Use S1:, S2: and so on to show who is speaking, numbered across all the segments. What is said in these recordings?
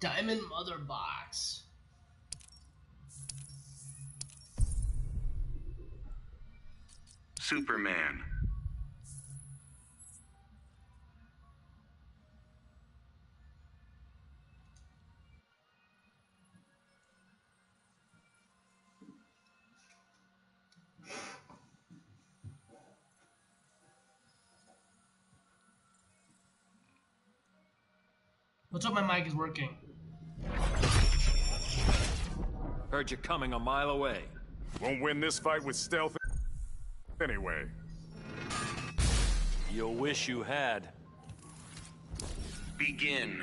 S1: Diamond Mother Box.
S2: Superman.
S1: Let's hope my mic is working.
S3: Heard you coming a mile away.
S4: Won't win this fight with stealth anyway.
S3: You'll wish you had.
S2: Begin.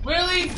S1: Really?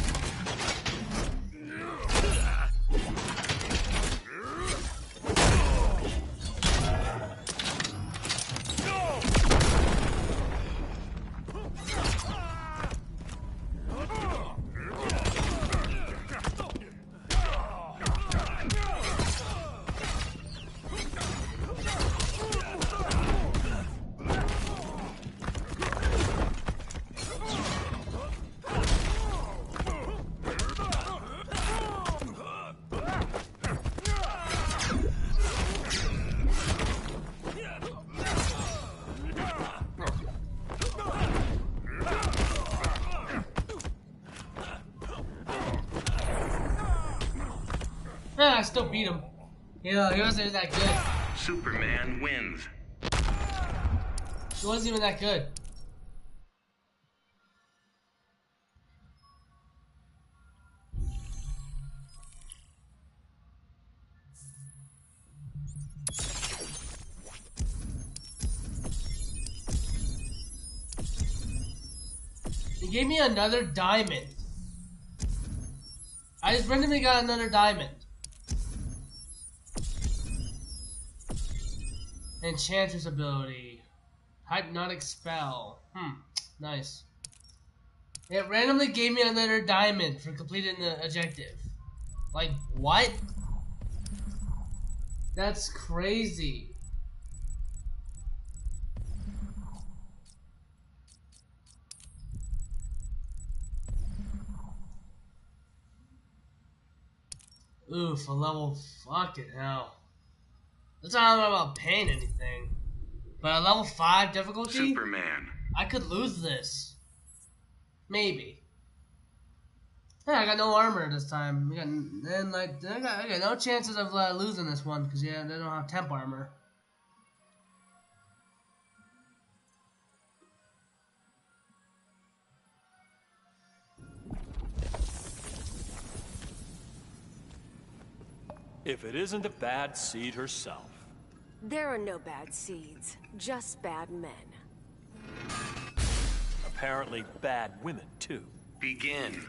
S1: I still beat him. Yeah, he wasn't that good.
S2: Superman wins.
S1: He wasn't even that good. He gave me another diamond. I just randomly got another diamond. Enchantress ability. Hypnotic spell. Nice. It randomly gave me another diamond for completing the objective. Like, what? That's crazy. Oof, a level fucking hell. That's not I don't know about paying anything. But a level 5 difficulty?
S2: Superman.
S1: I could lose this. Maybe. Yeah, I got no armor this time. I got no chances of losing this one because yeah, they don't have temp armor.
S3: If it isn't the bad seed herself.
S5: There are no bad seeds, just bad men.
S3: Apparently bad women, too.
S2: Begin.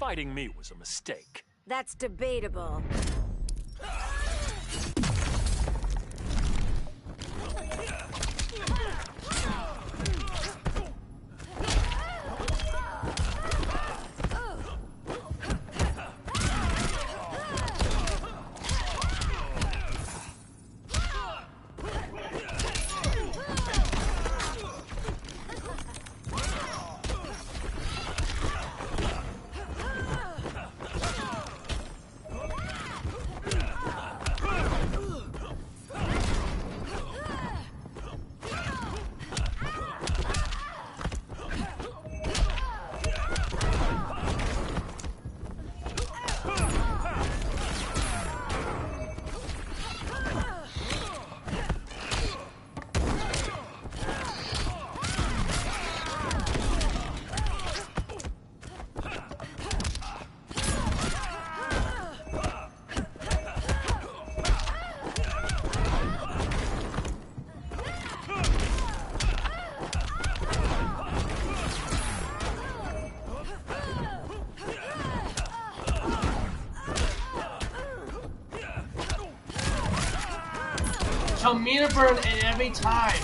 S3: fighting me was a mistake.
S5: That's debatable.
S1: Show meter burn at every time.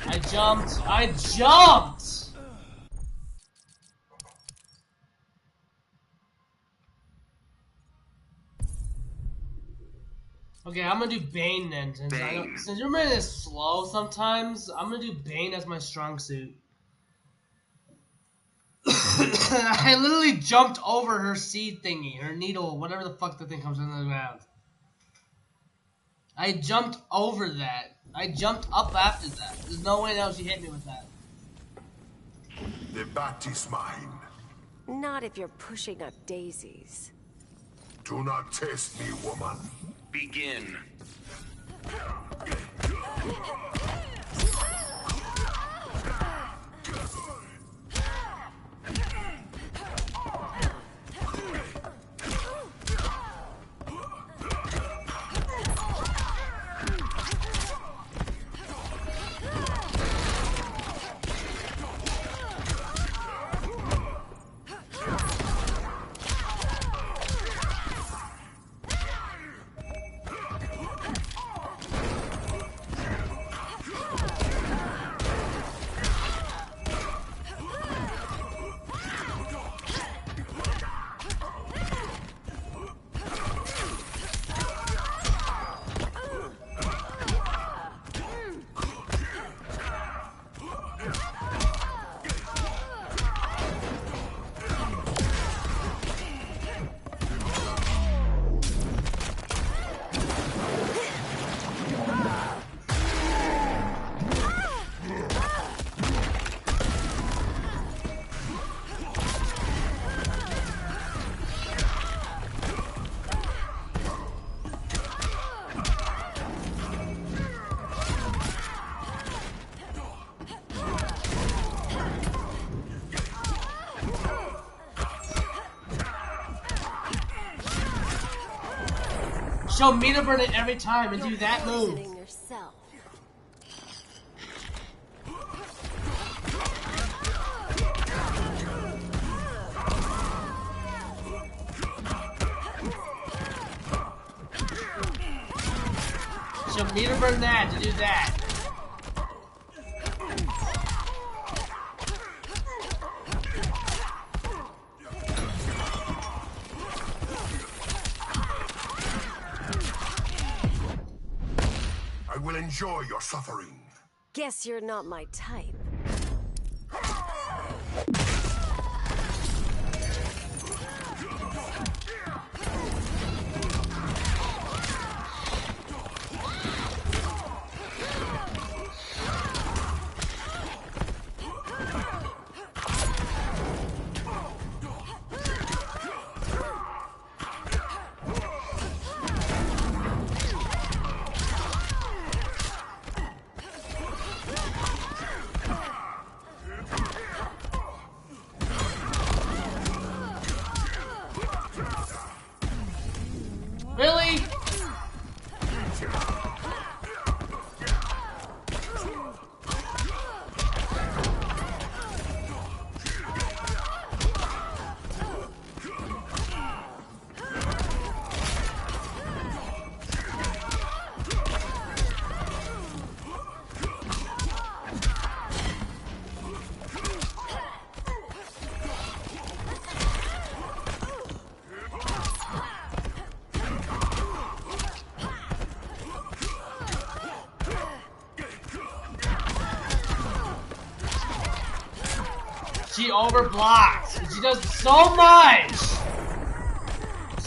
S1: I jumped. I jumped! Okay, I'm gonna do Bane then. Since your man is slow sometimes, I'm gonna do Bane as my strong suit. I literally jumped over her seed thingy, her needle, whatever the fuck the thing comes into the ground. I jumped over that. I jumped up after that. There's no way now she hit me with that.
S4: The bat is mine.
S5: Not if you're pushing up daisies.
S4: Do not test me, woman.
S2: Begin.
S1: Show meter burn it every time and do that move.
S5: Yourself.
S1: Show meter burn that to do that.
S4: I will enjoy your suffering.
S5: Guess you're not my type.
S1: She overblocks. She does so much.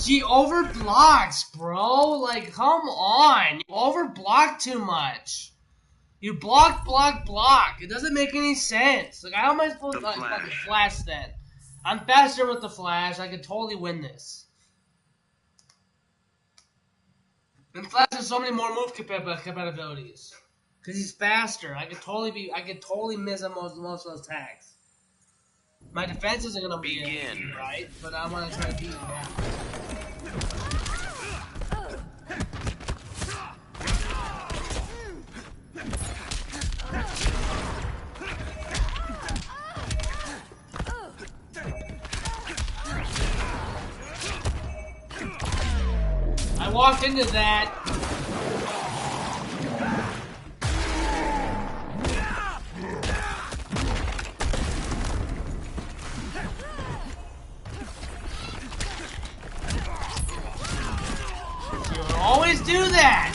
S1: She overblocks, bro. Like, come on. You overblock too much. You block. It doesn't make any sense. Like, how am I supposed to fucking flash then? I'm faster with the flash. I could totally win this. And Flash has so many more move compatibilities. Because he's faster. I could totally miss on most of those attacks. My defense isn't gonna be right, but I wanna try to beat him now. I walked into that. You would always do that.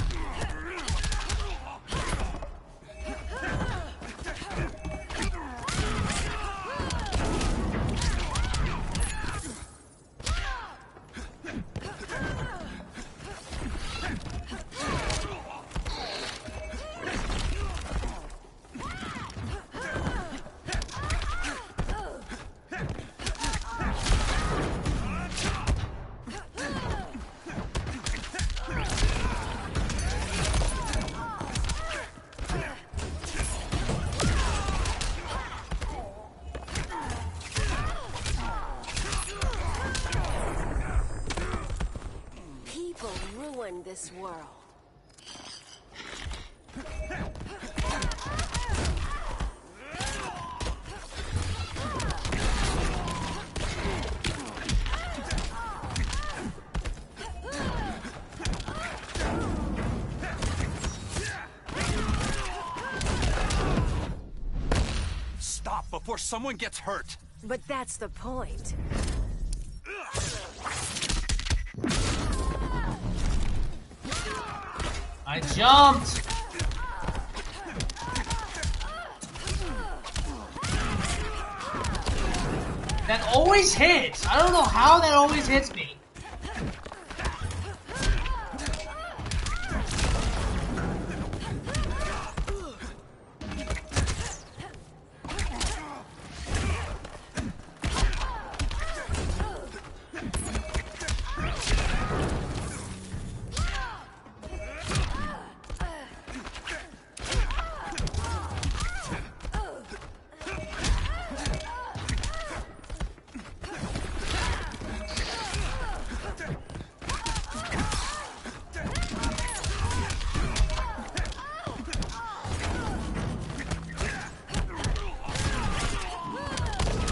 S5: Ruin this world.
S3: Stop before someone gets hurt.
S5: But that's the point.
S1: I jumped! That always hits! I don't know how that always hits me.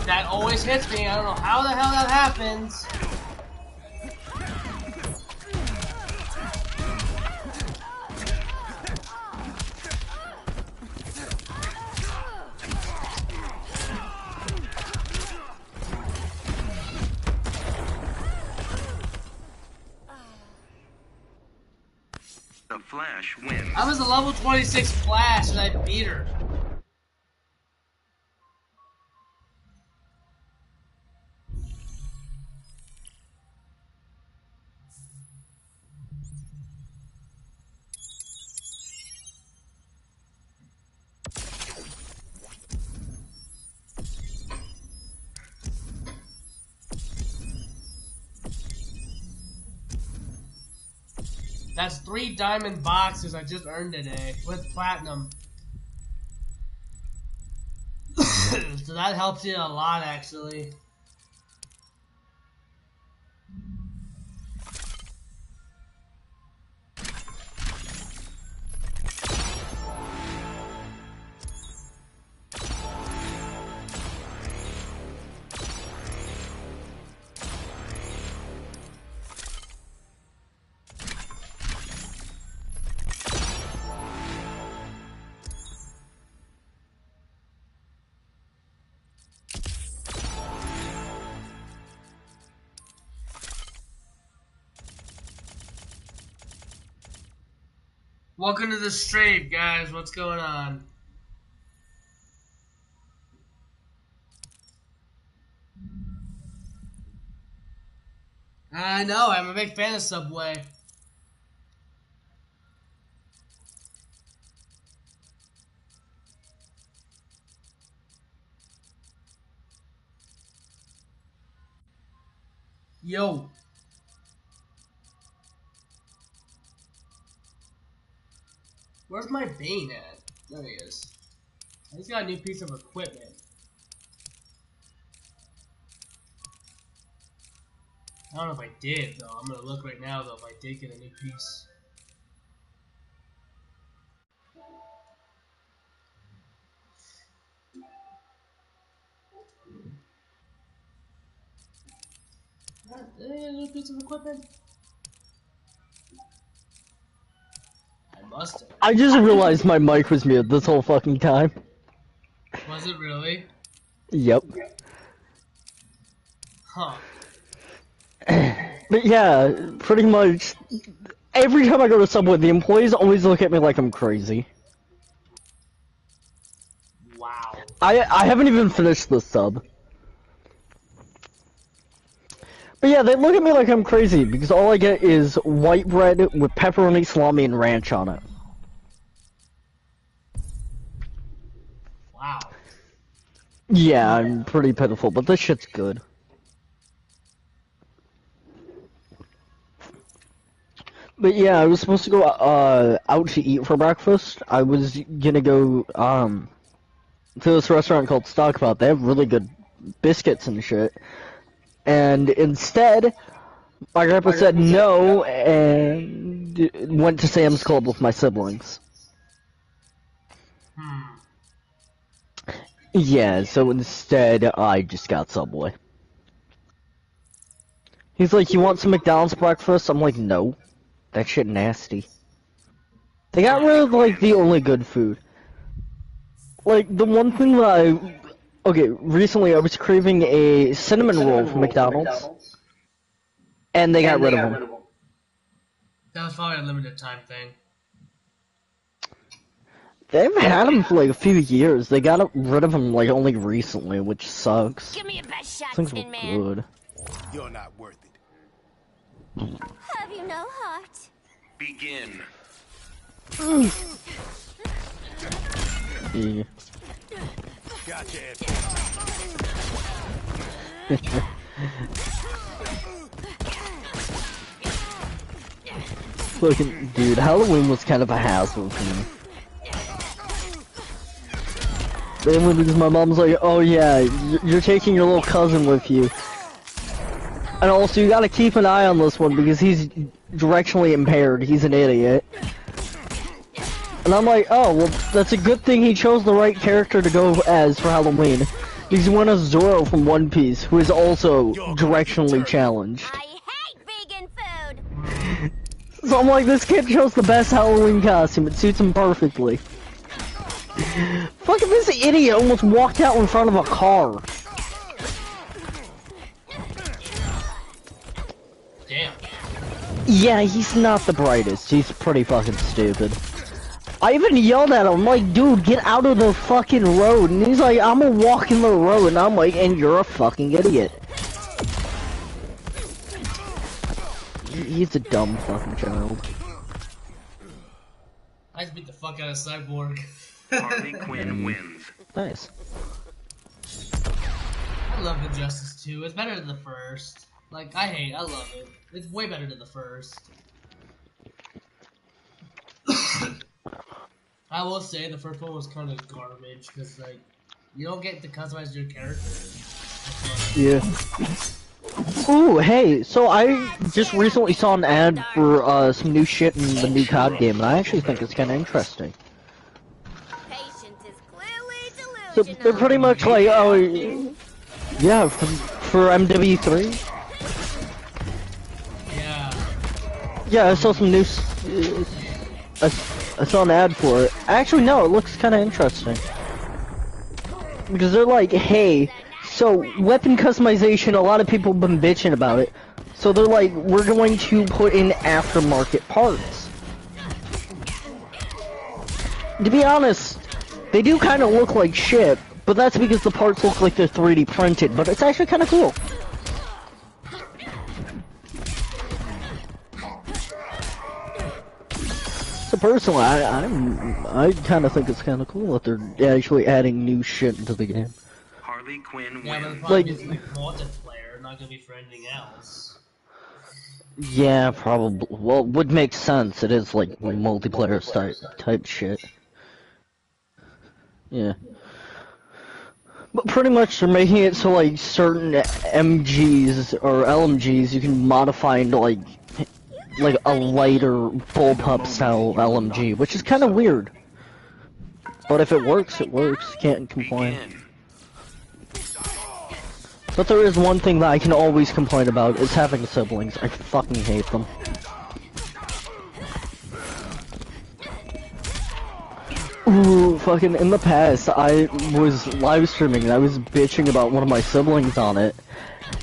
S1: That always hits me. I don't know how the hell that happens.
S2: The Flash wins.
S1: I was a level 26 Flash and I beat her. That's 3 diamond boxes I just earned today with platinum. So that helps you a lot, actually. Welcome to the stream, guys. What's going on? I know, I'm a big fan of Subway. Yo. Where's my Bane at? There he is. He's got a new piece of equipment. I don't know if I did, though. I'm gonna look right now, though, if I did get a new piece. Did I get a new piece of equipment? I must have.
S6: I just realized my mic was muted this whole fucking time.
S1: Was it really?
S6: Yep.
S1: Huh.
S6: But yeah, pretty much every time I go to Subway, the employees always look at me like I'm crazy.
S1: Wow.
S6: I haven't even finished the sub. But yeah, they look at me like I'm crazy because all I get is white bread with pepperoni, salami, and ranch on it.
S1: Wow.
S6: Yeah, I'm pretty pitiful, but this shit's good. But yeah, I was supposed to go out to eat for breakfast. I was gonna go to this restaurant called Stockpot. They have really good biscuits and shit. And instead, my grandpa said no and went to Sam's Club with my siblings. Yeah, so instead, I just got Subway. He's like, you want some McDonald's breakfast? I'm like, no. That shit nasty. They got rid of, like, the only good food. Like, the one thing that okay, recently I was craving a cinnamon roll from McDonald's. And they got rid of them.
S1: That was probably a limited time thing.
S6: They've had them for, like, a few years. They got rid of them, like, only recently, which sucks.
S5: Give me your best shot,
S6: Things were
S5: Tin Man.
S6: good.
S3: You're not worth it.
S5: Have you no heart?
S2: Begin.
S6: Yeah.
S3: Gotcha, Ed.
S6: Fucking dude, Halloween was kind of a hassle for me. Mainly because my mom's like, oh yeah, you're taking your little cousin with you. And also, you gotta keep an eye on this one because he's directionally impaired. He's an idiot. And I'm like, oh, well, that's a good thing he chose the right character to go as for Halloween. Because he went as Zoro from One Piece, who is also directionally challenged.
S5: I hate vegan food.
S6: So I'm like, this kid chose the best Halloween costume. It suits him perfectly. Fucking this idiot almost walked out in front of a car.
S1: Damn.
S6: Yeah, he's not the brightest. He's pretty fucking stupid. I even yelled at him, I'm like, dude, get out of the fucking road. And he's like, I'm gonna walk in the road. And I'm like, and you're a fucking idiot. He's a dumb fucking child.
S1: I just beat the fuck out of Cyborg.
S2: Harley Quinn wins.
S6: Nice.
S1: I love Injustice 2. It's better than the first. Like, I love it. It's way better than the first. I will say the first one was kind of garbage because, like, you don't get to customize your character.
S6: Yeah. Ooh, hey, so I just recently saw an ad for some new shit in the new COD game, and I actually think it's kind of interesting.
S5: Patience is clearly
S6: So
S5: delusional.
S6: they're pretty much like, oh, yeah, for MW3.
S1: Yeah.
S6: Yeah, I saw some new. I saw an ad for it. Actually, no, it looks kind of interesting. Because they're like, hey, so weapon customization, a lot of people have been bitching about it. So they're like, we're going to put in aftermarket parts. To be honest, they do kind of look like shit, but that's because the parts look like they're 3D printed, but it's actually kind of cool. personally, I kind of think it's kind of cool that they're actually adding new shit into the game.
S2: Harley Quinn
S1: Yeah, but the
S2: wins.
S1: problem is like multiplayer, not gonna be for anything else.
S6: Yeah, probably. Well, would make sense. It is like multiplayer type shit. Yeah. But pretty much they're making it so like certain MGs or LMGs you can modify into like a lighter bullpup style LMG, which is kind of weird. But if it works, it works. Can't complain.
S2: Begin.
S6: But there is one thing that I can always complain about, is having siblings. I fucking hate them. Ooh, fucking in the past, I was live streaming and I was bitching about one of my siblings on it.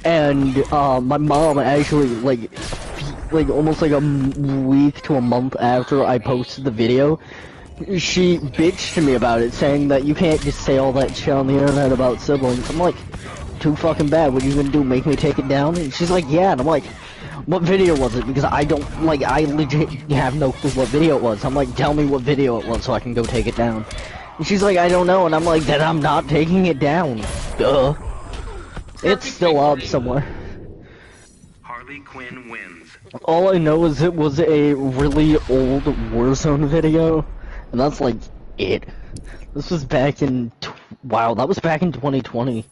S6: And, my mom actually, like almost like a week to a month after I posted the video, she bitched to me about it, saying that you can't just say all that shit on the internet about siblings. I'm like, too fucking bad. What are you gonna do? Make me take it down? And she's like, yeah. And I'm like, what video was it? Because I don't, like, I legit have no clue what video it was. I'm like, tell me what video it was so I can go take it down. And she's like, I don't know. And I'm like, then I'm not taking it down. Duh. It's still up somewhere.
S2: Harley Quinn wins.
S6: All I know is it was a really old Warzone video. And that's like it. This was back in, wow, that was back in 2020.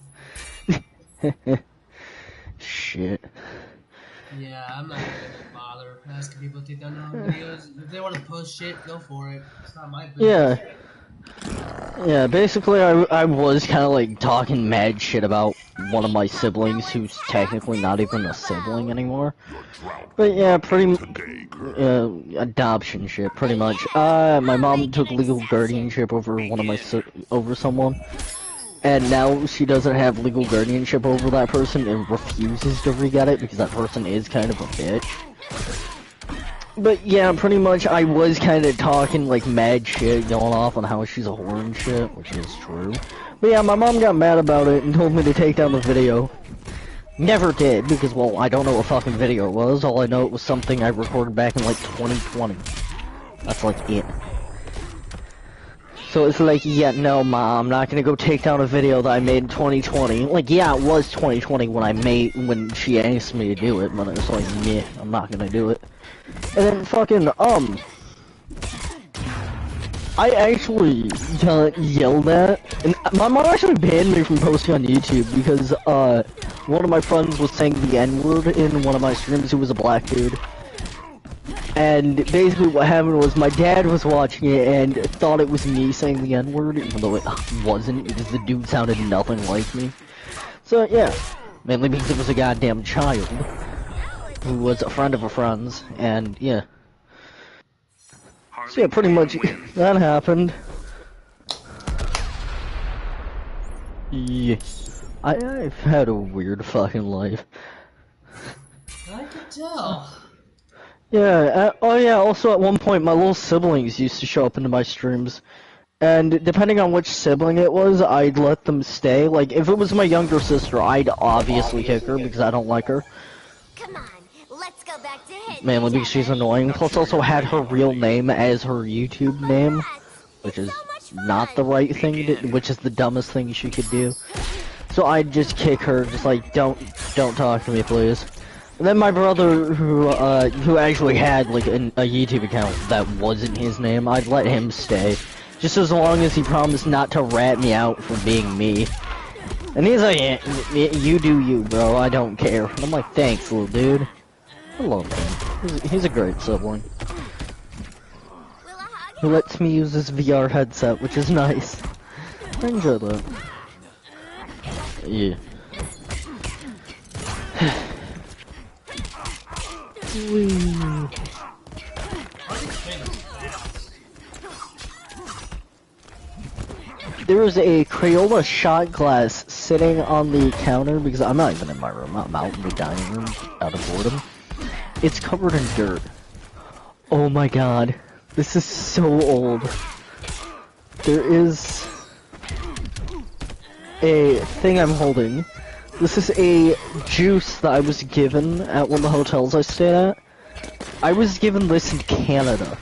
S6: Shit.
S1: Yeah, I'm not gonna bother asking people to take down their own videos. If they want to post shit, go for it. It's not my business.
S6: Yeah, basically I was kind of like talking mad shit about one of my siblings who's technically not even a sibling anymore. But yeah, adoption shit, pretty much. My mom took legal guardianship over one of my over someone. And now she doesn't have legal guardianship over that person and refuses to re-get it because that person is kind of a bitch. But yeah, pretty much I was kind of talking like mad shit, going off on how she's a whore and shit, which is true. But yeah, my mom got mad about it and told me to take down the video. Never did, because well, I don't know what fucking video it was. All I know it was something I recorded back in like 2020. That's like it. So it's like, yeah, no, Mom, I'm not gonna go take down a video that I made in 2020. Like, yeah, it was 2020 when she asked me to do it, but it's like, meh, I'm not gonna do it. And then fucking, I actually got yelled at, and my mom actually banned me from posting on YouTube because, one of my friends was saying the N-word in one of my streams, who was a black dude. And basically what happened was my dad was watching it and thought it was me saying the N-word, even though it wasn't, because the dude sounded nothing like me. So yeah, mainly because it was a goddamn child who was a friend of a friend's, and yeah. So yeah, pretty much that happened. Yeah, I've had a weird fucking life.
S1: I could tell.
S6: Yeah, oh yeah, also at one point my little siblings used to show up into my streams. And depending on which sibling it was, I'd let them stay. Like, if it was my younger sister, I'd obviously kick her because I don't like her.
S7: Come on, let's go back to hit.
S6: Mainly because she's annoying, plus also had her real name as her YouTube name. Which is not the right thing to, which is the dumbest thing she could do. So I'd just kick her, just like, don't talk to me, please. And then my brother, who actually had, like, a YouTube account that wasn't his name, I'd let him stay. Just as long as he promised not to rat me out for being me. And he's like, yeah, you do you, bro, I don't care. And I'm like, thanks, little dude. I love him. He's a great sibling. He lets me use his VR headset, which is nice. I enjoy that. Yeah. There was a Crayola shot glass sitting on the counter because I'm not even in my room. I'm out in the dining room out of boredom. It's covered in dirt. Oh my god. This is so old. There is a thing I'm holding. This is a juice that I was given at one of the hotels I stayed at. I was given this in Canada.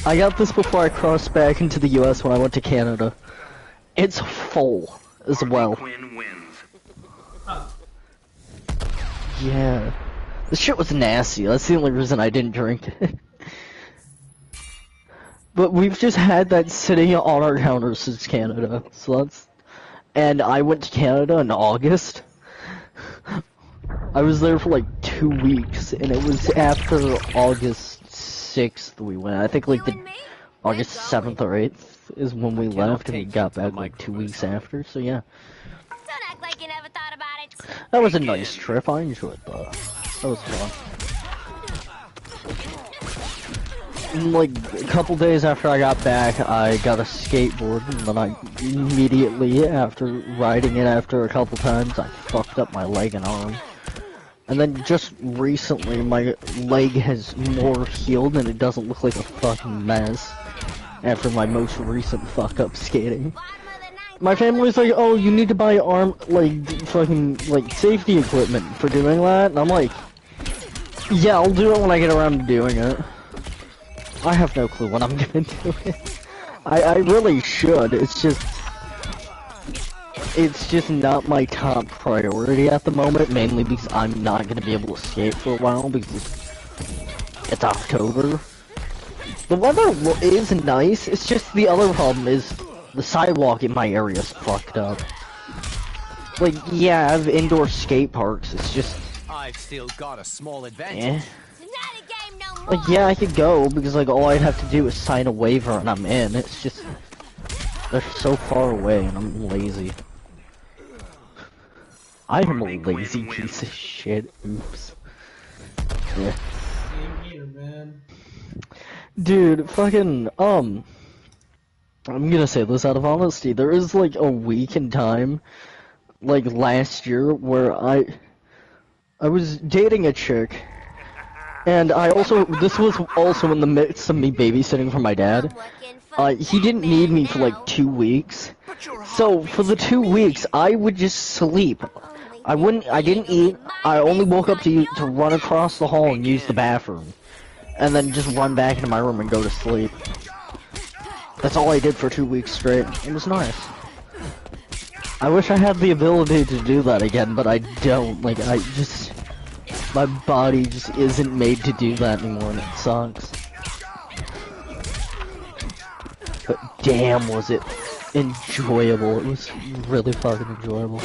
S6: I got this before I crossed back into the US when I went to Canada. It's full as well.
S2: Quinn wins.
S6: Yeah. This shit was nasty. That's the only reason I didn't drink it. But we've just had that sitting on our counter since Canada. So that's... And I went to Canada in August. I was there for like 2 weeks, and it was after August 6th we went. I think like the August 7th or 8th is when we left, and we got back like 2 weeks after, so yeah.
S7: Don't act like you never thought about it.
S6: That was a nice trip, I enjoyed that. That was fun. And, like, a couple days after I got back, I got a skateboard, and then I immediately, after riding it after a couple times, I fucked up my leg and arm. And then just recently, my leg has more healed, and it doesn't look like a fucking mess after my most recent fuck up skating. My family's like, oh, you need to buy fucking safety equipment for doing that, and I'm like, yeah, I'll do it when I get around to doing it. I have no clue when I'm gonna do it. I really should, it's just not my top priority at the moment, mainly because I'm not gonna be able to skate for a while because it's October. The weather is nice, it's just the other problem is the sidewalk in my area is fucked up. Like, yeah, I have indoor skate parks, it's just...
S3: I've still got a small advantage.
S6: Eh.
S7: Not a game no more.
S6: Like, yeah, I could go, because, like, all I'd have to do is sign a waiver and I'm in. It's just... They're so far away and I'm lazy. I'm a lazy piece of shit. Oops. Yeah.
S1: Same here, man.
S6: Dude, fucking, I'm gonna say this out of honesty. There is, like, a week in time, like, last year, where I was dating a chick, and this was also in the midst of me babysitting for my dad. He didn't need me for, like, 2 weeks. So, for the 2 weeks, I would just sleep. I didn't eat, I only woke up to run across the hall and use the bathroom. And then just run back into my room and go to sleep. That's all I did for 2 weeks straight. It was nice. I wish I had the ability to do that again, but I don't. Like, my body just isn't made to do that anymore, and it sucks. But damn, was it enjoyable. It was really fucking enjoyable.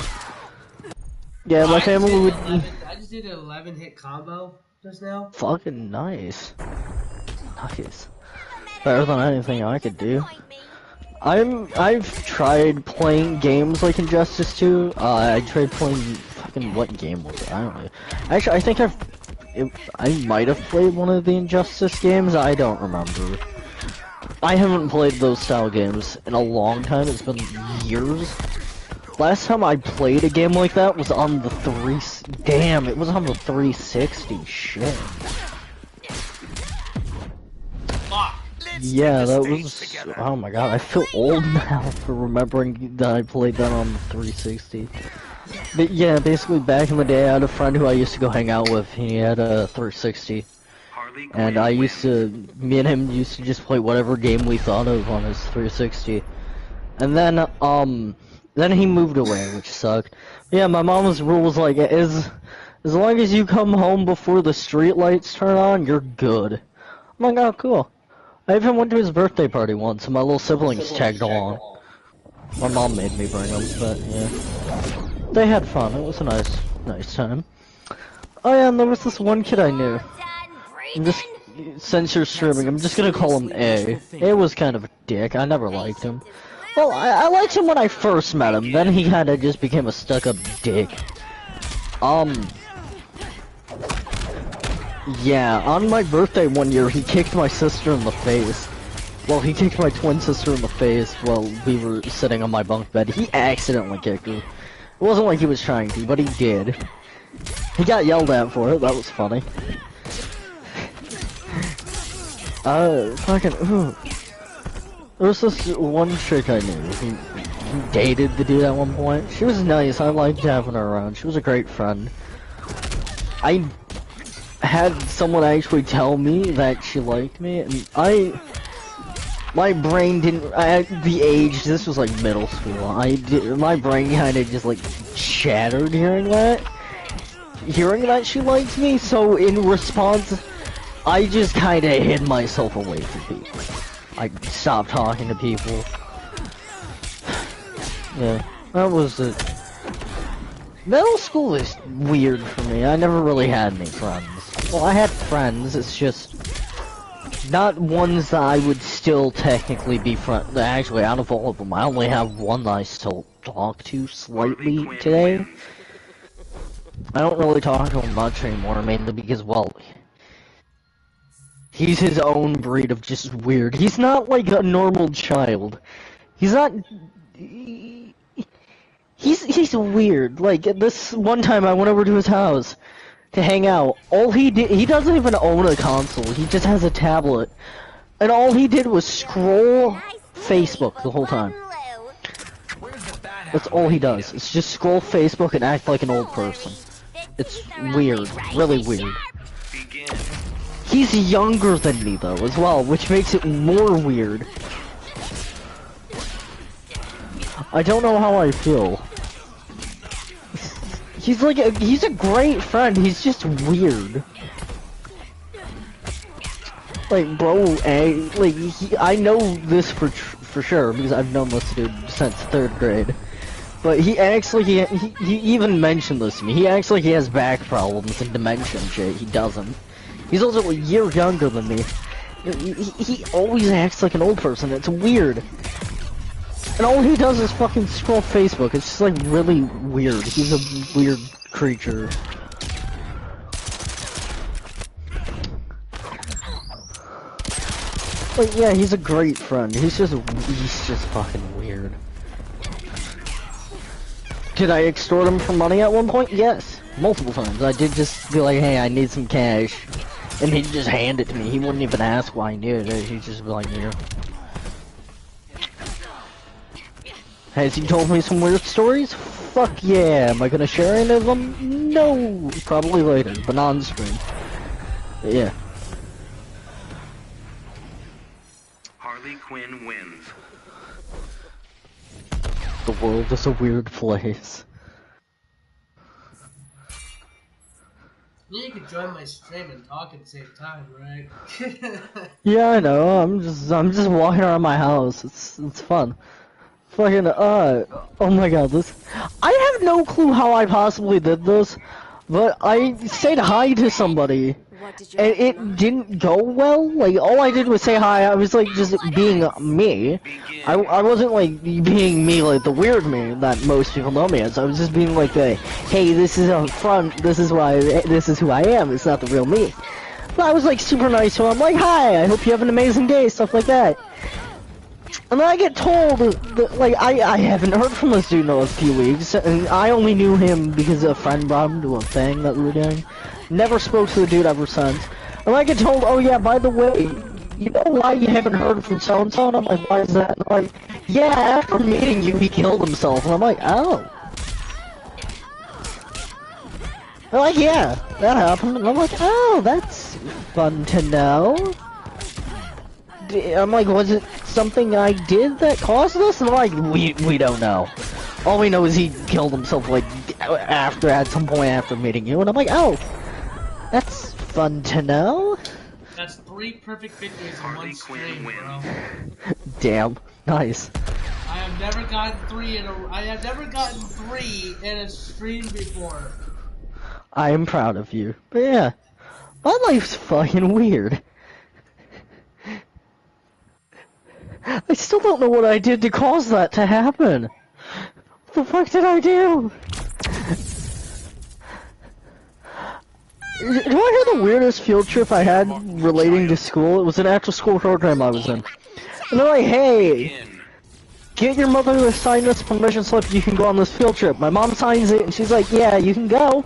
S6: Yeah, my family would...
S1: I just did an 11-hit combo just now.
S6: Fucking nice. Nice. Better than anything I could do. I've tried playing games like Injustice 2. I tried playing fucking... what game was it? I don't know. Actually, I think I might have played one of the Injustice games. I don't remember. I haven't played those style games in a long time. It's been years. Last time I played a game like that was on the Damn, it was on the 360. Shit. Yeah, that was... Oh my god, I feel old now for remembering that I played that on the 360. But yeah, basically back in the day I had a friend who I used to go hang out with. He had a 360. And me and him used to just play whatever game we thought of on his 360. And then he moved away, which sucked. Yeah, my mom's rule was like, as long as you come home before the street lights turn on, you're good. I'm like, oh, cool. I even went to his birthday party once, and my little siblings tagged along. My mom made me bring them, but yeah. They had fun, it was a nice time. Oh yeah, and there was this one kid I knew. Since you're streaming, I'm just gonna call him A. A was kind of a dick, I never liked him. Well, I liked him when I first met him, then he kinda just became a stuck-up dick. Yeah, on my birthday one year, he kicked my sister in the face. Well, he kicked my twin sister in the face while we were sitting on my bunk bed. He accidentally kicked her. It wasn't like he was trying to, but he did. He got yelled at for it, that was funny. Ooh. There was this one chick I knew who dated the dude at one point. She was nice, I liked having her around. She was a great friend. I had someone actually tell me that she liked me, and my brain didn't, at the age, this was like middle school, my brain kind of just like shattered hearing that she liked me, so in response, I just kind of hid myself away from people. I stopped talking to people. Yeah, that was it. Middle school is weird for me. I never really had any friends. Well, I had friends, it's just not ones that I would still technically be friends. Actually, out of all of them, I only have one that I still talk to slightly today. I don't really talk to him much anymore, mainly because, well, he's his own breed of just weird. He's not like a normal child. He's not... He's weird. Like, this one time I went over to his house to hang out. All he did... He doesn't even own a console. He just has a tablet. And all he did was scroll Facebook the whole time. That's all he does. It's just scroll Facebook and act like an old person. It's weird. Really weird. He's younger than me, though, as well, which makes it more weird. I don't know how I feel. He's like he's a great friend, he's just weird. Like, bro, I know this for sure, because I've known this dude since 3rd grade. But he acts like he even mentioned this to me. He acts like he has back problems and dementia and shit. He doesn't. He's also a year younger than me. He always acts like an old person. It's weird. And all he does is fucking scroll Facebook. It's just like really weird. He's a weird creature. But yeah, he's a great friend. He's just fucking weird. Did I extort him for money at one point? Yes. Multiple times. I did just be like, hey, I need some cash. And he'd just hand it to me. He wouldn't even ask why I needed it. He'd just be like, here. Has he told me some weird stories? Fuck yeah. Am I gonna share any of them? No. Probably later, but not on screen. But yeah.
S2: Harley Quinn wins.
S6: The world is a weird place.
S1: You could join my stream and talk at the same time, right?
S6: Yeah, I know. I'm just walking around my house. It's fun. Fucking oh my god, I have no clue how I possibly did this, but I said hi to somebody. And it didn't go well. Like, all I did was say hi. I was like just being me. I wasn't like being me like the weird me that most people know me as. I was just being like, hey, this is a front. This is who I am. It's not the real me. But I was like super nice to him. I'm like, hi. I hope you have an amazing day. Stuff like that. And then I get told that, like, I haven't heard from this dude in a few weeks, and I only knew him because a friend brought him to a thing that we were doing. Never spoke to the dude ever since. And I get told, oh yeah, by the way, you know why you haven't heard from so-and-so? And I'm like, why is that? And I'm like, yeah, after meeting you, he killed himself. And I'm like, oh. They're like, yeah, that happened. And I'm like, oh, that's fun to know. I'm like, was it something I did that caused this? And I'm like, we don't know. All we know is he killed himself, like, at some point after meeting you. And I'm like, oh, that's fun to know.
S1: That's 3 perfect victories in one stream, bro.
S6: Damn, nice.
S1: I have never gotten 3 in a stream before.
S6: I am proud of you. But yeah, my life's fucking weird. I still don't know what I did to cause that to happen. What the fuck did I do? Do you want to hear the weirdest field trip I had relating to school? It was an actual school program I was in. And they're like, hey, get your mother to sign this permission slip, you can go on this field trip. My mom signs it, and she's like, yeah, you can go.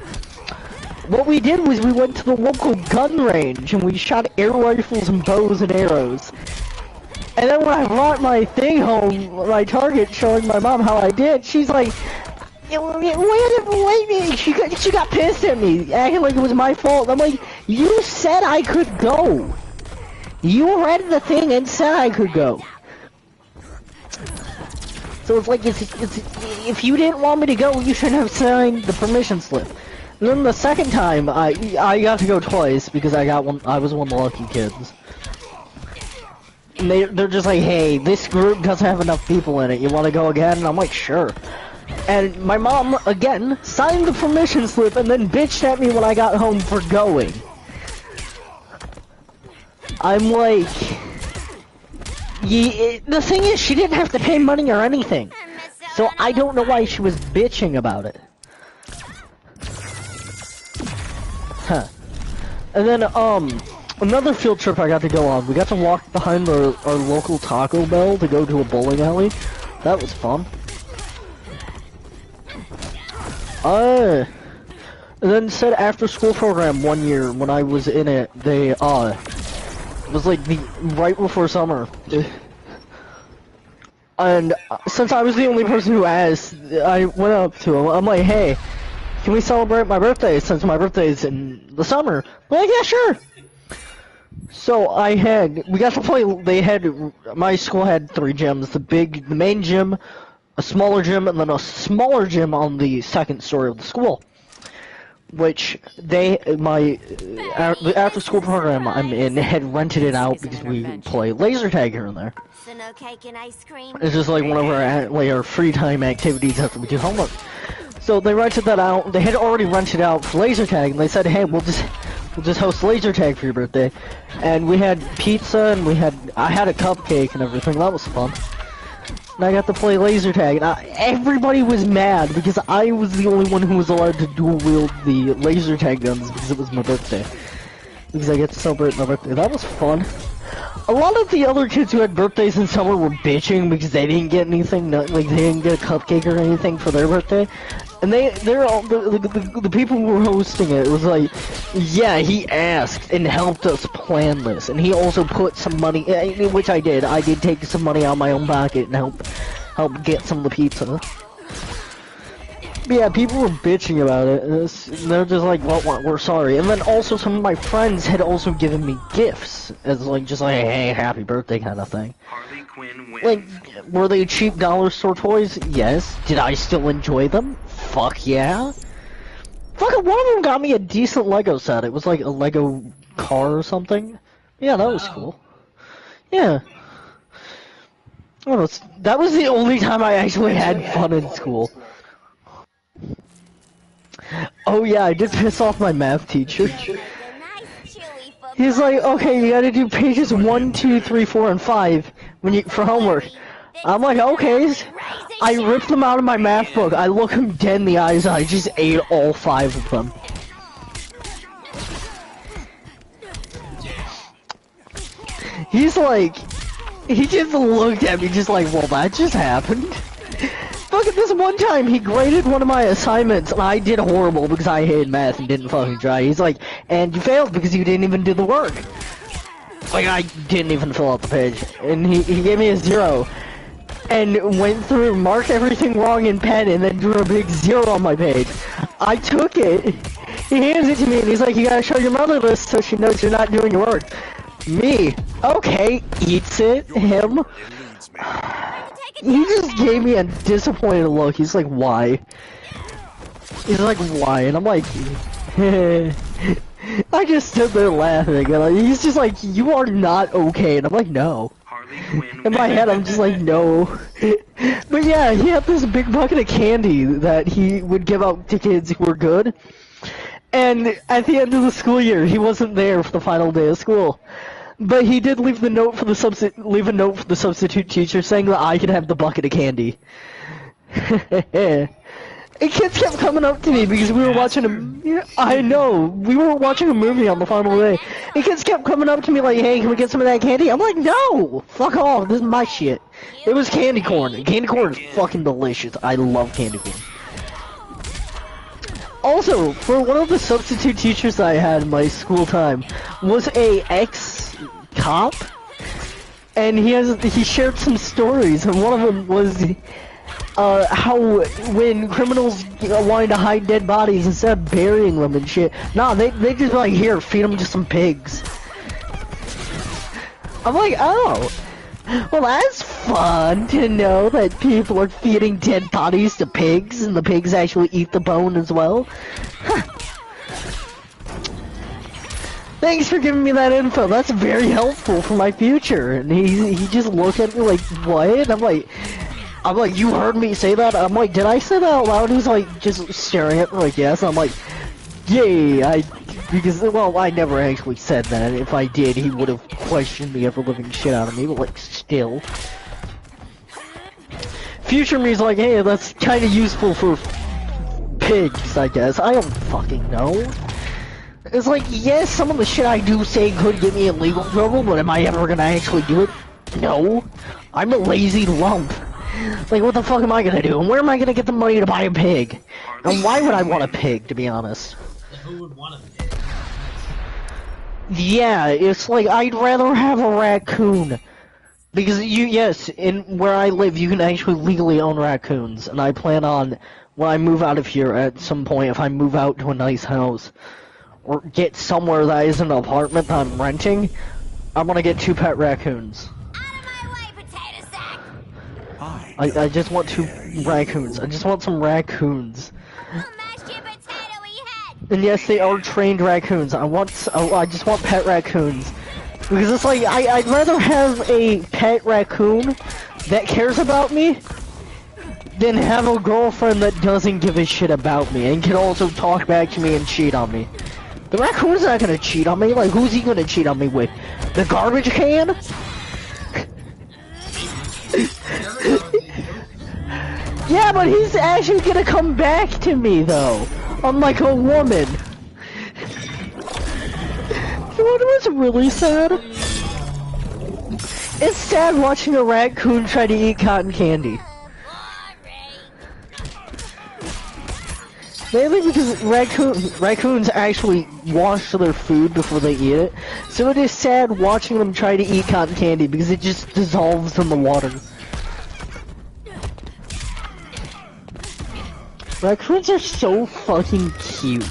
S6: What we did was we went to the local gun range, and we shot air rifles and bows and arrows. And then when I brought my thing home, my target, showing my mom how I did, she's like, she got pissed at me, acting like it was my fault. I'm like, you said I could go. You read the thing and said I could go. So it's like, if you didn't want me to go, you shouldn't have signed the permission slip. And then the second time, I got to go twice because I was one of the lucky kids. And they're just like, hey, this group doesn't have enough people in it. You want to go again? And I'm like, sure. And my mom, again, signed the permission slip and then bitched at me when I got home for going. I'm like... the thing is, she didn't have to pay money or anything. So I don't know why she was bitching about it. Huh. And then, another field trip I got to go on. We got to walk behind our local Taco Bell to go to a bowling alley. That was fun. And then said after school program one year when I was in it, they, it was like right before summer. And since I was the only person who asked, I went up to him. I'm like, hey, can we celebrate my birthday since my birthday is in the summer? I'm like, yeah, sure. So we got to play, my school had 3 gyms, the main gym, a smaller gym, and then a smaller gym on the second story of the school. Which the after school program I'm in had rented it out because we play laser tag here and there.
S7: So no cake and ice cream.
S6: It's just like one of our free time activities after we do homework. So they rented that out. They had already rented out for laser tag, and they said, hey, we'll just host laser tag for your birthday. And we had pizza, and I had a cupcake and everything. That was fun. And I got to play laser tag, and everybody was mad because I was the only one who was allowed to dual wield the laser tag guns because it was my birthday. Because I get to celebrate my birthday. That was fun. A lot of the other kids who had birthdays in summer were bitching because they didn't get anything, like they didn't get a cupcake or anything for their birthday. And they're all, the people who were hosting it was like, yeah, he asked and helped us plan this, and he also put some money, which I did. I did take some money out of my own pocket and help get some of the pizza. But yeah, people were bitching about it. They're just like, well, we're sorry. And then also some of my friends had also given me gifts as like, just like, hey, happy birthday kind of thing.
S2: Harley Quinn wins.
S6: Like, were they cheap dollar store toys? Yes. Did I still enjoy them? Fuck yeah. Fucking one of them got me a decent Lego set. It was like a Lego car or something. Yeah, that was cool. Yeah. Oh, that was the only time I actually had fun in school. Oh yeah, I did piss off my math teacher. He's like, okay, you gotta do pages 1, 2, 3, 4, and 5 for homework. I'm like, okay. I ripped them out of my math book. I look him dead in the eyes and I just ate all 5 of them. He's like, he just looked at me just like, well, that just happened. Look at this one time, he graded one of my assignments, and I did horrible because I hated math and didn't fucking try. He's like, and you failed because you didn't even do the work. Like, I didn't even fill out the page. And he gave me a 0. And went through, marked everything wrong in pen, and then drew a big 0 on my page. I took it. He hands it to me, and he's like, you gotta show your mother this so she knows you're not doing your work. Me. Okay. Eats it. Him. He just gave me a disappointed look. He's like, why? He's like, why? And I'm like, I just stood there laughing. And he's just like, you are not okay. And I'm like, no. In my head, I'm just like, no. But yeah, he had this big bucket of candy that he would give out to kids who were good. And at the end of the school year, he wasn't there for the final day of school. But he did leave the note for the substitute teacher saying that I could have the bucket of candy. And kids kept coming up to me because we were watching I know, we were watching a movie on the final day. And kids kept coming up to me like, hey, can we get some of that candy? I'm like, no! Fuck off, this is my shit. It was candy corn. Candy corn is fucking delicious. I love candy corn. Also, for one of the substitute teachers that I had in my school time was a ex-cop, and he shared some stories, and one of them was how when criminals wanted to hide dead bodies instead of burying them and shit, nah, they just like, here, feed them to some pigs. I'm like, oh. Well, that's fun to know that people are feeding dead bodies to pigs, and the pigs actually eat the bone as well. Thanks for giving me that info. That's very helpful for my future. And he just looked at me like, what? And I'm like, you heard me say that? I'm like, did I say that out loud? He's like, just staring at me like, yes. I'm like, yay, because, well, I never actually said that. If I did, he would have questioned the ever-living shit out of me, but, like, still. Future me's like, hey, that's kind of useful for pigs, I guess. I don't fucking know. It's like, yes, some of the shit I do say could get me in legal trouble, but am I ever gonna actually do it? No. I'm a lazy lump. Like, what the fuck am I gonna do? And where am I gonna get the money to buy a pig? And why would I want a pig, to be honest?
S1: Who would want a pig?
S6: Yeah, it's like, I'd rather have a raccoon. Because yes, in where I live, you can actually legally own raccoons. And I plan on, when I move out of here at some point, if I move out to a nice house, or get somewhere that is an apartment that I'm renting, I'm gonna get 2 pet raccoons.
S7: Out of my way, potato sack!
S6: I just want 2 raccoons. I just want some raccoons.
S7: I'll mash your potato-y head!
S6: And yes, they are trained raccoons. I just want pet raccoons. Because it's like, I'd rather have a pet raccoon that cares about me than have a girlfriend that doesn't give a shit about me and can also talk back to me and cheat on me. The raccoon's not gonna cheat on me. Like, who's he gonna cheat on me with? The garbage can? Yeah, but he's actually gonna come back to me, though. Unlike a woman. You know what's really sad? It's sad watching a raccoon try to eat cotton candy. Mainly because raccoons actually wash their food before they eat it, so it is sad watching them try to eat cotton candy because it just dissolves in the water. Raccoons are so fucking cute.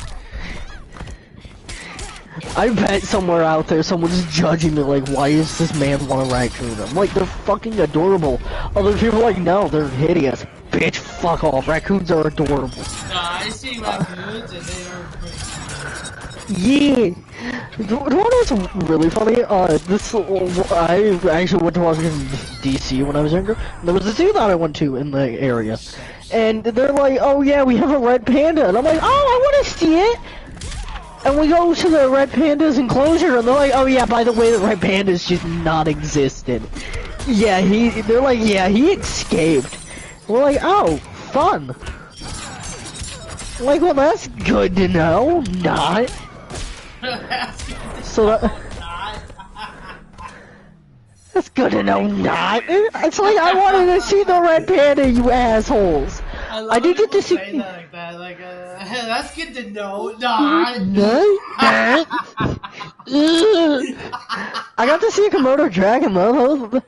S6: I bet somewhere out there someone's judging me like, why does this man want a raccoon? I'm like, they're fucking adorable. Other people are like, no, they're hideous. Bitch, fuck off. Raccoons are adorable.
S1: I see raccoons and they are pretty cute.
S6: Yeah. You know what was really funny? I actually went to Washington, D.C. when I was younger. There was a zoo that I went to in the area. And they're like, oh yeah, we have a red panda. And I'm like, oh, I want to see it. And we go to the red panda's enclosure, and they're like, oh yeah, by the way, the red panda's just non-existent. Yeah, they're like, yeah, he escaped. We're like, oh, fun. Like, well, that's good to know. Not. So that's good to know. Not. It's like I wanted to see the red panda, you assholes. I did get to see.
S1: Say that like that, like that's good to know. Not.
S6: I got to see a Komodo dragon though.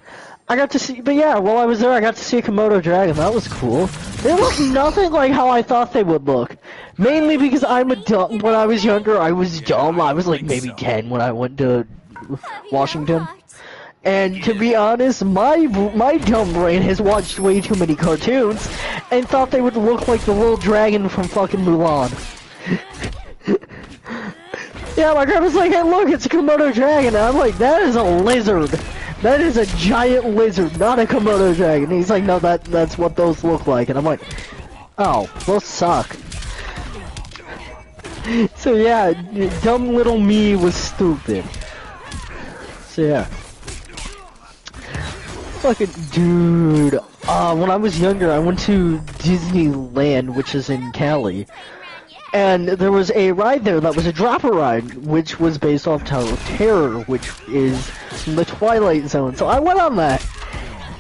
S6: I got to see, but yeah, while I was there, I got to see a Komodo dragon. That was cool. They look nothing like how I thought they would look. Mainly because I'm a dumb. When I was younger, I was dumb. I was like maybe 10 when I went to Washington. And to be honest, my dumb brain has watched way too many cartoons and thought they would look like the little dragon from fucking Mulan. Yeah, my grandma's like, hey look, it's a Komodo dragon. And I'm like, that is a lizard. That is a giant lizard, not a Komodo dragon. And he's like, no, that's what those look like. And I'm like, oh, those suck. So yeah, dumb little me was stupid. So yeah. Fucking dude. When I was younger, I went to Disneyland, which is in Cali. And there was a ride there that was a dropper ride, which was based off Tower of Terror, which is in the Twilight Zone. So I went on that.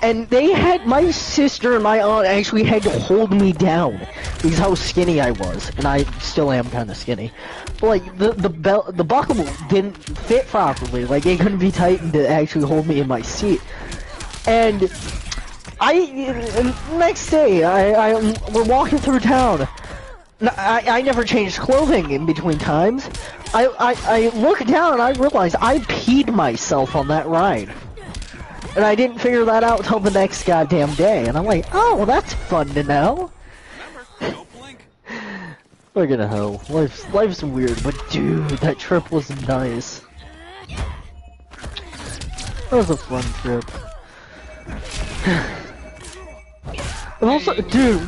S6: And they had, my sister and my aunt actually had to hold me down because how skinny I was. And I still am kind of skinny. But like, the buckle didn't fit properly. Like, it couldn't be tightened to actually hold me in my seat. And next day, we're walking through town. I never changed clothing in between times. I look down and I realize I peed myself on that ride. And I didn't figure that out till the next goddamn day. And I'm like, oh, well, that's fun to know. Look at hell. Life's weird, but dude, that trip was nice. That was a fun trip. And also, dude,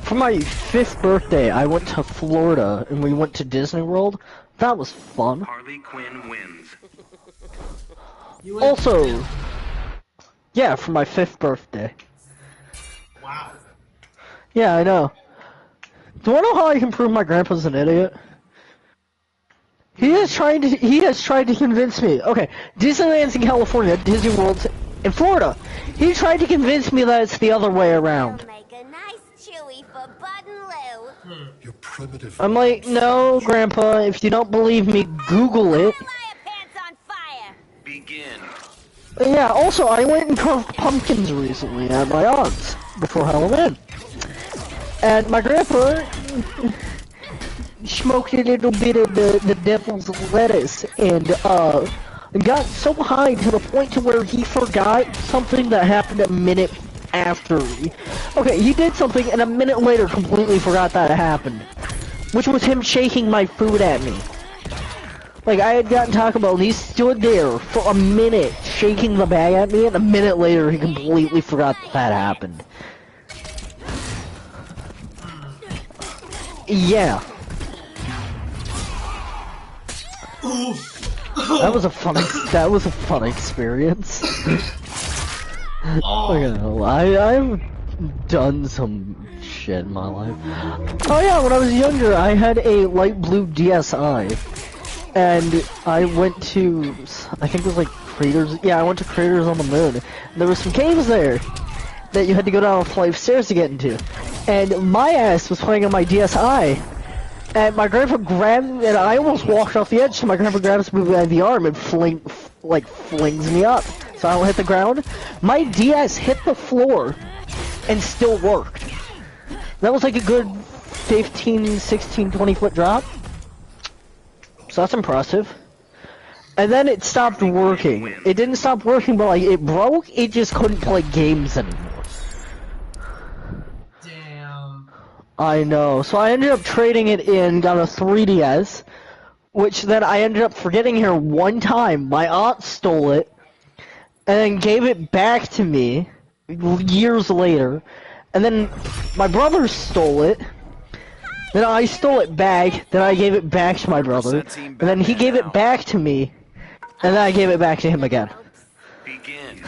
S6: for my 5th birthday, I went to Florida and we went to Disney World. That was fun.
S2: Harley Quinn wins.
S6: Also, yeah, for my 5th birthday.
S1: Wow.
S6: Yeah, I know. Do you want to know how I can prove my grandpa's an idiot? He has tried to convince me. Okay, Disneyland's in California, Disney World's in Florida. He tried to convince me that it's the other way around.
S7: Make a nice chewy for Bud and Lou.
S8: You're primitive.
S6: I'm like, no, Grandpa, if you don't believe me, Google it.
S7: Liar pants on fire.
S2: Begin.
S6: Yeah, also, I went and carved pumpkins recently at my aunt's before Halloween. And my grandpa smoked a little bit of the devil's lettuce and got so high to the point to where he forgot something that happened a minute after. Okay, he did something and a minute later completely forgot that it happened. Which was him shaking my food at me. Like, I had gotten Taco Bell and he stood there for a minute shaking the bag at me, and a minute later he completely forgot that happened. Yeah. That was a fun experience. I've done some shit in my life. Oh yeah, when I was younger, I had a light blue DSi, and I went to, I think it was like Craters. Yeah, I went to Craters on the Moon. And there were some caves there that you had to go down a flight of stairs to get into. And my ass was playing on my DSi, and my grandpa grabbed, and I almost walked off the edge, so my grandpa grabs me by the arm and flings me up, so I don't hit the ground. My DS hit the floor, and still worked. That was like a good 15, 16, 20 foot drop. So that's impressive. And then it stopped working. It didn't stop working, but like, it broke, it just couldn't play games anymore. I know, so I ended up trading it in, got a 3DS, which then I ended up forgetting here one time. My aunt stole it, and then gave it back to me years later, and then my brother stole it, then I stole it back, then I gave it back to my brother, and then he gave it back to me, and then I gave it back to him again.
S2: Begin.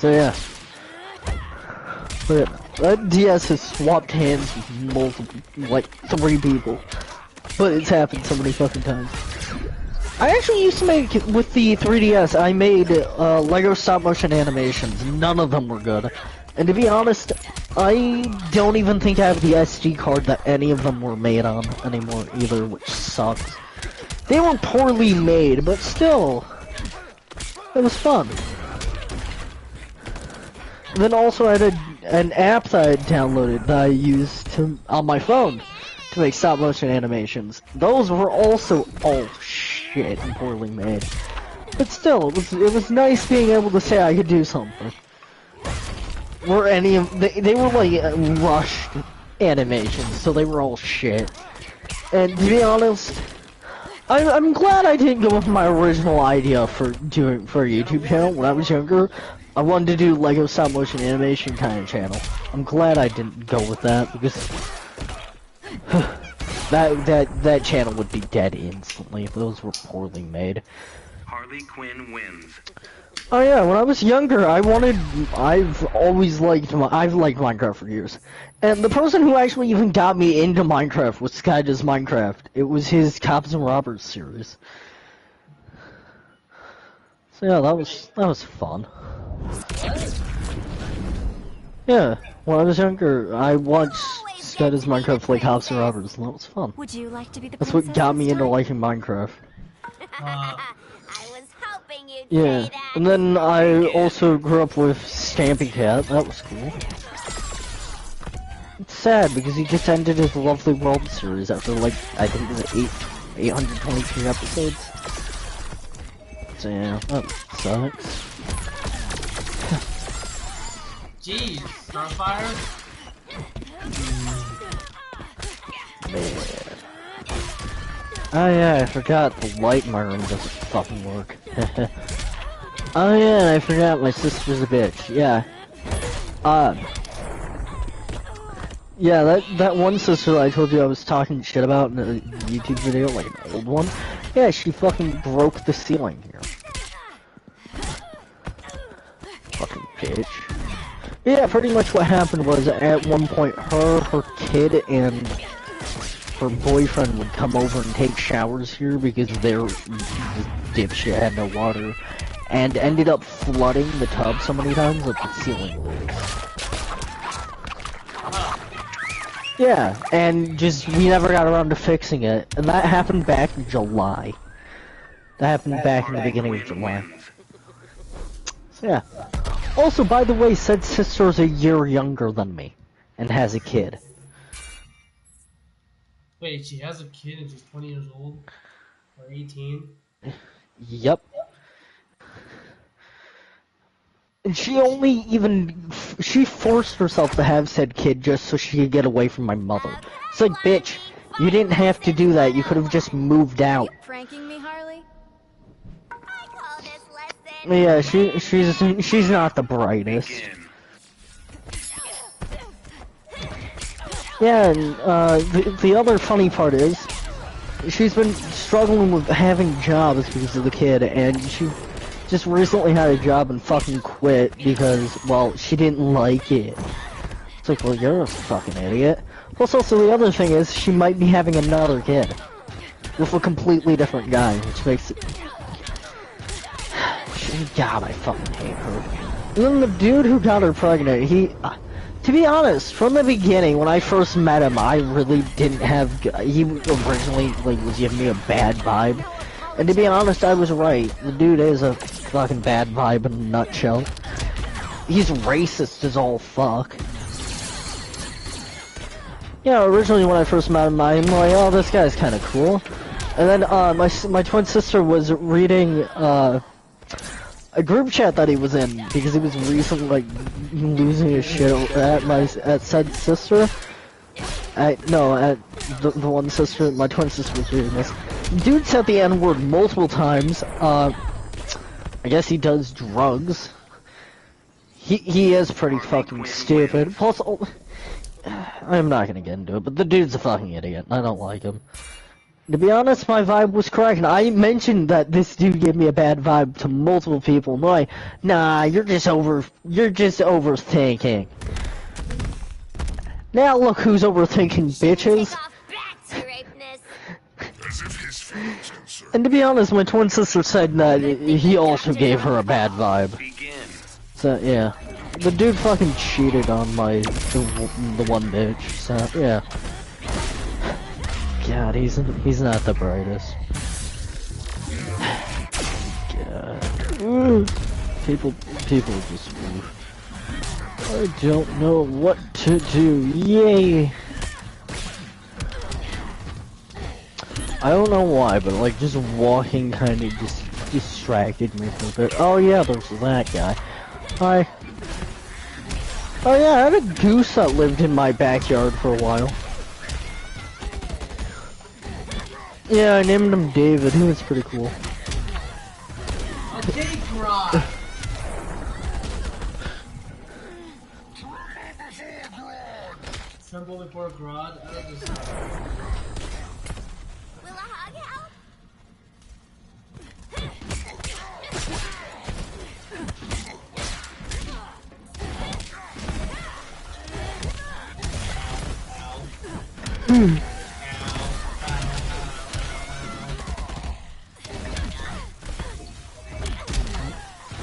S6: So yeah. But that DS has swapped hands with multiple, like 3 people. But it's happened so many fucking times. I actually used to make, with the 3DS, I made Lego stop motion animations. None of them were good. And to be honest, I don't even think I have the SD card that any of them were made on anymore either, which sucks. They were poorly made, but still, it was fun. And then also I had an app that I had downloaded that I used on my phone to make stop motion animations. Those were also all shit and poorly made. But still, it was nice being able to say I could do something. Were any of they were like rushed animations, so they were all shit. And to be honest, I'm glad I didn't go with my original idea for a YouTube channel when I was younger. I wanted to do Lego stop motion animation kind of channel. I'm glad I didn't go with that because that channel would be dead instantly if those were poorly made.
S2: Harley Quinn wins.
S6: Oh yeah, when I was younger, I've liked Minecraft for years. And the person who actually even got me into Minecraft was Sky Does Minecraft. It was his Cops and Robbers series. So yeah, that was fun. Yeah, when I was younger, I watched Sky Does Minecraft play Cops and Robbers, and that was fun.
S5: Would you like to be the
S6: That's what
S5: princess
S6: got
S5: of
S6: me
S5: the
S6: into
S5: story?
S6: liking Minecraft.
S7: I was hoping you'd
S6: Yeah,
S7: say that.
S6: and then I also grew up with Stampy Cat. That was cool. It's sad because he just ended his Lovely World series after like I think it was 823 episodes. So yeah, that sucks.
S1: Jeez, Starfire?
S6: Man. Oh yeah, I forgot the light in my room doesn't fucking work. Oh yeah, and I forgot my sister's a bitch. Yeah. Yeah, that one sister that I told you I was talking shit about in a YouTube video, like an old one. Yeah, she fucking broke the ceiling here. Fucking bitch. Yeah, pretty much what happened was at one point her kid and her boyfriend would come over and take showers here because their dipshit had no water, and ended up flooding the tub so many times that the ceiling leaks. Yeah, and just we never got around to fixing it, and that happened back in July. That happened back in the beginning of July. So yeah. Also, by the way, said sister's a year younger than me, and has a kid.
S1: Wait, she has a kid and she's 20 years old? Or 18?
S6: Yep. And she she forced herself to have said kid just so she could get away from my mother. It's like, bitch, you didn't have to do that, you could have just moved out.
S5: Pranking me, Harley?
S7: I call this lesson.
S6: Yeah, she's not the brightest. Yeah, and the other funny part is, she's been struggling with having jobs because of the kid, and she just recently had a job and fucking quit because, well, she didn't like it. It's like, well, you're a fucking idiot. Plus, also, the other thing is, she might be having another kid with a completely different guy, which makes it... God, I fucking hate her. And then the dude who got her pregnant, to be honest, from the beginning, when I first met him, I really didn't have... He originally, like, was giving me a bad vibe. And to be honest, I was right. The dude is a fucking bad vibe in a nutshell. He's racist as all fuck. Yeah, originally when I first met him, I'm like, oh, this guy's kind of cool. And then, my twin sister was reading, a group chat that he was in, because he was recently, like, losing his shit at said sister. At the one sister, my twin sister was reading this. Dude said the N-word multiple times. I guess he does drugs. He is pretty fucking stupid. Plus, I'm not gonna get into it, but the dude's a fucking idiot. I don't like him. To be honest, my vibe was correct. I mentioned that this dude gave me a bad vibe to multiple people. I'm like, nah, you're just overthinking. Now look who's overthinking, bitches. And to be honest, my twin sister said that he also gave her a bad vibe. So yeah, the dude fucking cheated on the one bitch. So yeah. God, he's not the brightest. God. People just move. I don't know what to do. Yay! I don't know why, but like just walking kind of just distracted me for a bit. Oh yeah, there's that guy. Hi. Oh yeah, I had a goose that lived in my backyard for a while. Yeah, I named him David. He was pretty cool.
S1: Okay, Grog. Tremble before Grog. I don't just...
S7: Will a hug help?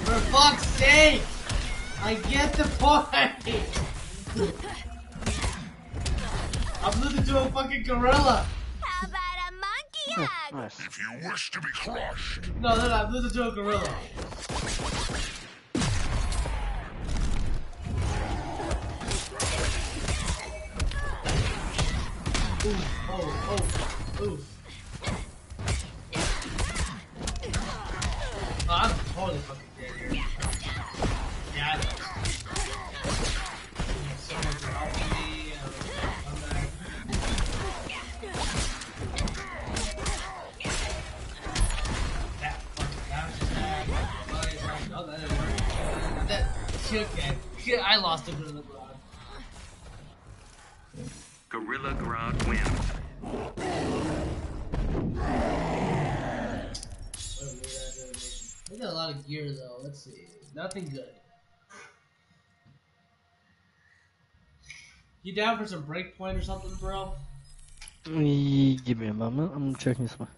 S1: For fuck's sake! I get the point! I'm losing to a fucking gorilla!
S7: How about a monkey hug?
S6: Nice.
S4: If you wish to be crushed,
S1: No, I'm losing to a gorilla. Oof, oh, oof. totally fucking dead here. Yeah, I know. Someone can help me. I'm back. Oh, that didn't work. Okay. I lost a Gorilla Grodd.
S2: Gorilla Grodd wins.
S1: What a weird ass animation. We got a lot of gear though. Let's see. Nothing good. You down for some breakpoint or something, bro?
S6: Give me a moment. I'm checking this one.